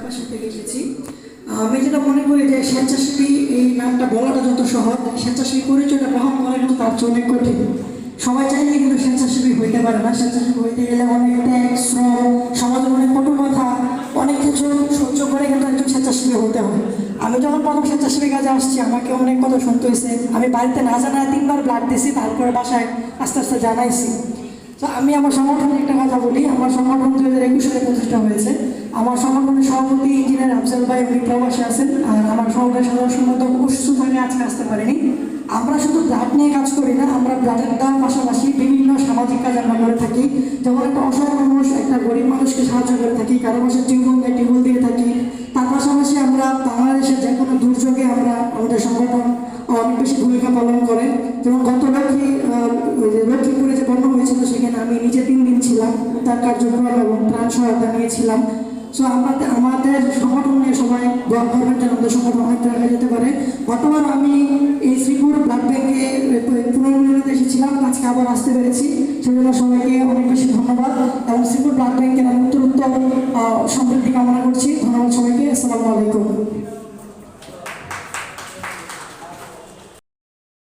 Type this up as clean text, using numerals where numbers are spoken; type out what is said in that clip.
পাশে থেকে এসেছি। আমি যেটা মনে করি যে স্বেচ্ছাসেবী এই নামটা বলাটা যত সহজ, স্বেচ্ছাসেবী পরিচয়টা গ্রহণ করা কিন্তু তার চেয়ে অনেক কঠিন। সবাই চাইলে কিন্তু স্বেচ্ছাসেবী হইতে পারে না। স্বেচ্ছাসেবী হইতে গেলে অনেক ত্যাগ, শ্রম, সমাজের অনেক কটু কথা, অনেক কিছু সহ্য করে কিন্তু একজন স্বেচ্ছাসেবী হতে হয়। আমি যখন প্রথম স্বেচ্ছাসেবী কাজে আসছি আমাকে অনেক কথা শুনতে হয়েছে। আমি বাড়িতে না জানায় 3বার ব্লাড দিছি, তারপরে বাসায় আস্তে আস্তে জানাইছি। তো আমি আমার সংগঠনের একটা কথা বলি। আমার সংগঠন 2021 সালে প্রতিষ্ঠা হয়েছে। আমার সংগঠনের সভাপতি ইঞ্জিনিয়ার আফজাল ভাই, উনি প্রবাসে আছেন। আর আমার সংগঠনের সদস্য সম্পাদক অসুস্থ থাকে, আজকে আসতে পারেনি। আমরা শুধু ব্লাড নিয়ে কাজ করি না, আমরা ব্লাডের দেওয়ার পাশাপাশি বিভিন্ন সামাজিক কাজ আমরা করে থাকি। যেমন একটা অসহায় মানুষ, একটা গরিব মানুষকে সাহায্য করে থাকি, কারো পাশে টিউবওয়েল দিয়ে থাকি। তার পাশাপাশি আমরা বাংলাদেশের যে কোনো দুর্যোগে আমাদের সংগঠন অনেক বেশি ভূমিকা পালন করে। যেমন গত লক্ষ্মীপুরে যে বন্যা হয়েছিল, সেখানে আমি নিজে 3 দিন ছিলাম, তার কার্যক্রম এবং ত্রাণ সহায়তা নিয়েছিলাম। সো আমাদের সংগঠন নিয়ে সবাই গভর্নমেন্ট আমাদের সংগঠন অনেক জায়গায় যেতে পারে। গতবার আমি এই শ্রীপুর ব্লাড ব্যাংকে পুনর্মিলনীতে এসেছিলাম, আজকে আবার আসতে পেরেছি। সেজন্য সবাইকে অনেক বেশি ধন্যবাদ এবং শ্রীপুর ব্লাড ব্যাংকের আমি উত্তর সমৃদ্ধি কামনা করছি। ধন্যবাদ সবাইকে। আসসালামু আলাইকুম।